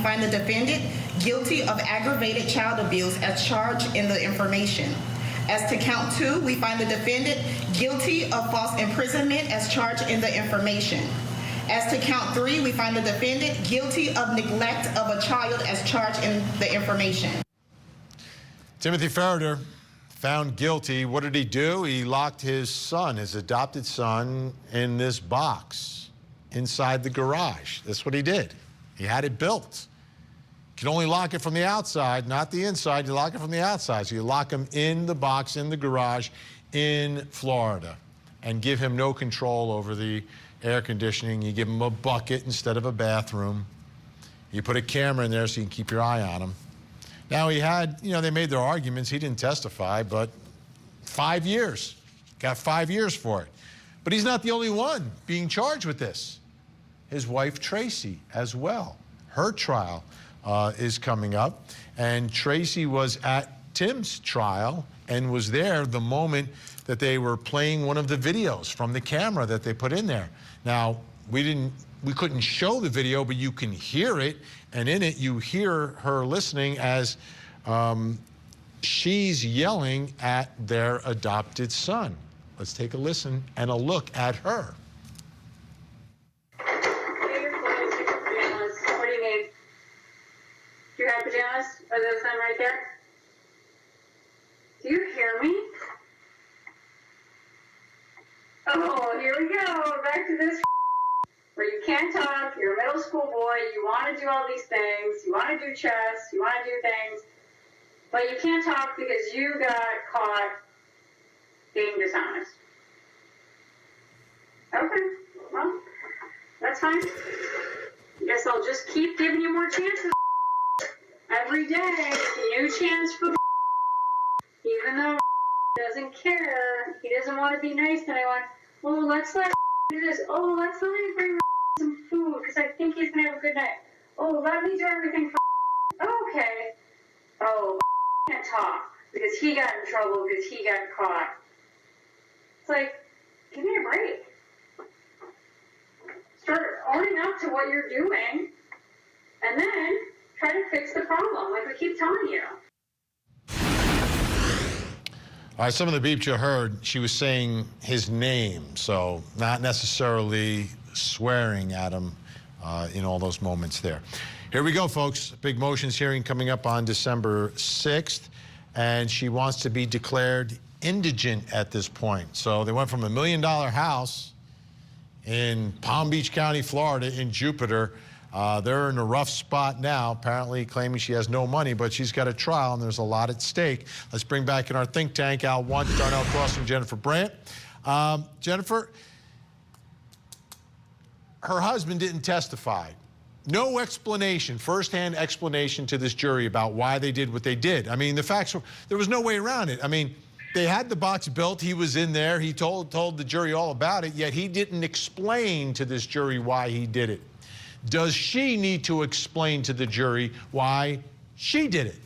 find the defendant guilty of aggravated child abuse as charged in the information. As to count 2, we find the defendant guilty of false imprisonment as charged in the information. As to count 3, we find the defendant guilty of neglect of a child as charged in the information. Timothy Ferriter found guilty. What did he do? He locked his son, his adopted son, in this box inside the garage. That's what he did. He had it built. You can only lock it from the outside, not the inside. You lock it from the outside. So you lock him in the box, in the garage, in Florida, and give him no control over the air conditioning. You give him a bucket instead of a bathroom. You put a camera in there so you can keep your eye on him. Now he had, they made their arguments. He didn't testify, but 5 years. Got 5 years for it. But he's not the only one being charged with this. His wife, Tracy, as well. Her trial is coming up. And Tracy was at Tim's trial and was there the moment that they were playing one of the videos from the camera that they put in there. Now, we couldn't show the video, but you can hear it, and in it you hear her listening as she's yelling at their adopted son. Let's take a listen and a look at her. Get your clothes, get your pajamas. What do you need? Do you have pajamas? Are those them right there? Do you hear me? Oh, here we go. Back to this where you can't talk. You're a middle school boy. You want to do all these things. You want to do chess. You want to do things. But you can't talk because you got caught being dishonest. Okay. Well, that's fine. Guess I'll just keep giving you more chances. Every day, new chance for even though doesn't care, he doesn't want to be nice to anyone. Oh, let's let do this. Oh, let's let me bring some food because I think he's gonna have a good night. Oh, let me do everything for okay. Oh, can't talk because he got in trouble because he got caught. It's like, give me a break. Start owning up to what you're doing, and then try to fix the problem, like we keep telling you. All right, some of the beeps you heard, she was saying his name, so not necessarily swearing at him in all those moments there. Here we go, folks. Big motions hearing coming up on December 6th, and she wants to be declared indigent at this point. So they went from $1 million house in Palm Beach County, Florida, in Jupiter. They're in a rough spot now, apparently claiming she has no money, but she's got a trial and there's a lot at stake. Let's bring back in our think tank, Al Wundt, Darnell Cross, Jennifer Brandt. Jennifer, her husband didn't testify. No explanation, firsthand explanation to this jury about why they did what they did. I mean, the facts were, there was no way around it. I mean, they had the box built, he was in there, he told the jury all about it, yet he didn't explain to this jury why he did it. Does she need to explain to the jury why she did it?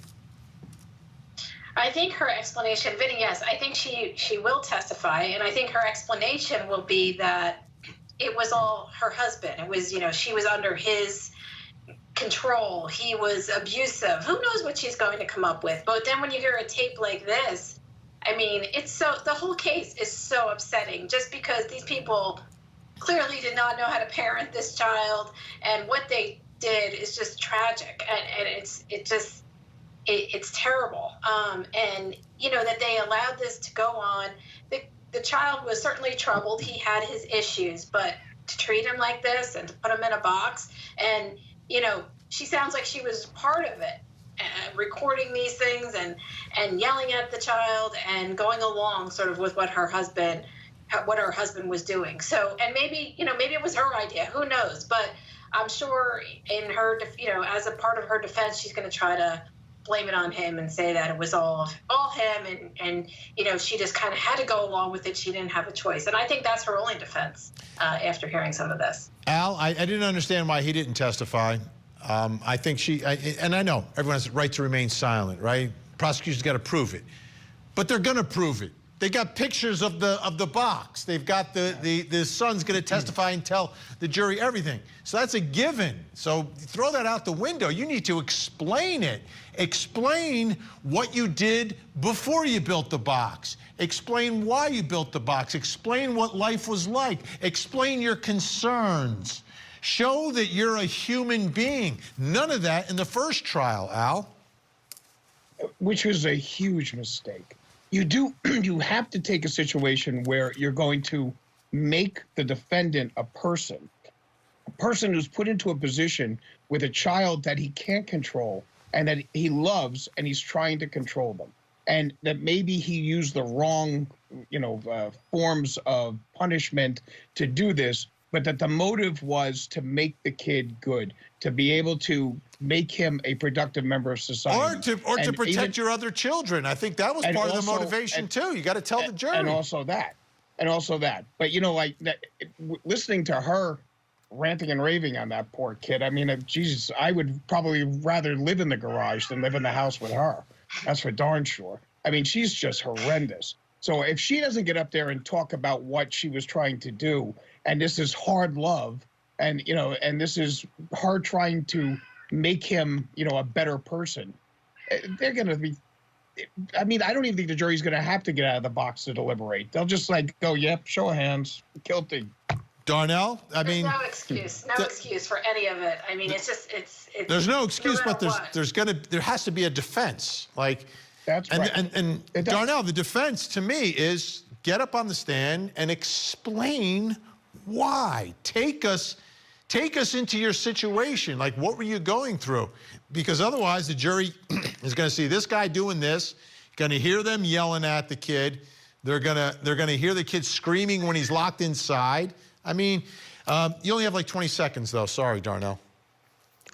I think her explanation, Vinny, yes, I think she will testify, and I think her explanation will be that it was all her husband. It was, she was under his control. He was abusive. Who knows what she's going to come up with? But then when you hear a tape like this, I mean, the whole case is so upsetting just because these people clearly did not know how to parent this child, and what they did is just tragic, and it's terrible. And that they allowed this to go on. The child was certainly troubled. He had his issues, but to treat him like this and to put him in a box, and she sounds like she was part of it, recording these things and yelling at the child and going along sort of with what her husband was doing. So, and maybe it was her idea, who knows, but I'm sure in her, as a part of her defense, she's going to try to blame it on him and say that it was all him, and she just kind of had to go along with it. She didn't have a choice. And I think that's her only defense after hearing some of this. Al, I didn't understand why he didn't testify. I think and I know everyone has the right to remain silent, right? Prosecution's got to prove it. But they're going to prove it. They got pictures of the box. They've got the son's going to testify and tell the jury everything. So that's a given. So throw that out the window. You need to explain it. Explain what you did before you built the box. Explain why you built the box. Explain what life was like. Explain your concerns. Show that you're a human being. None of that in the first trial, Al. Which was a huge mistake. You have to take a situation where you're going to make the defendant a person who's put into a position with a child that he can't control and that he loves, and he's trying to control them. And that maybe he used the wrong, forms of punishment to do this, but that the motive was to make the kid good, to be able to make him a productive member of society. Or to protect your other children. I think that was part of the motivation too. You got to tell the jury. And also that. But listening to her ranting and raving on that poor kid, I mean, Jesus, I would probably rather live in the garage than live in the house with her. That's for darn sure. I mean, she's just horrendous. So if she doesn't get up there and talk about what she was trying to do, and this is hard love, and this is her trying to make him, a better person, they're going to be, I mean, I don't even think the jury's going to have to get out of the box to deliberate. They'll just go, yep, show of hands, guilty. Darnell, I mean, no excuse for any of it. I mean, it's there's no excuse, but what. there has to be a defense. That's right. And Darnell, the defense to me is get up on the stand and explain why. Take us into your situation. Like, what were you going through? Because otherwise the jury is going to see this guy doing this, going to hear them yelling at the kid. They're going to hear the kid screaming when he's locked inside. I mean, you only have like 20 seconds though. Sorry, Darnell.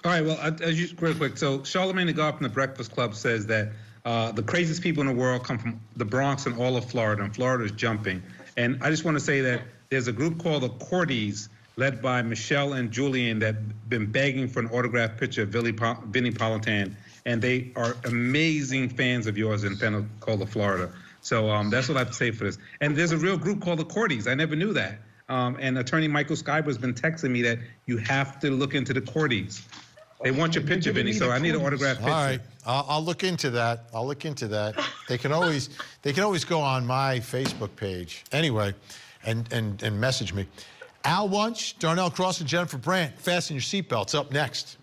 All right, well, just real quick. So Charlamagne the God from the Breakfast Club says that the craziest people in the world come from the Bronx and all of Florida, and Florida is jumping. And I just want to say that there's a group called the Cordies, led by Michelle and Julian, that been begging for an autographed picture of Vinnie Politan, and they are amazing fans of yours in Pensacola, Florida. So that's what I have to say for this. And there's a real group called the Cordies. I never knew that. And attorney Michael Skyber has been texting me that you have to look into the Cordies. They want your picture, Vinny, so I need an autographed picture. All right, I'll look into that. They can always go on my Facebook page anyway, and message me. Al Wunsch, Darnell Cross, and Jennifer Brandt. Fasten your seatbelts. Up next.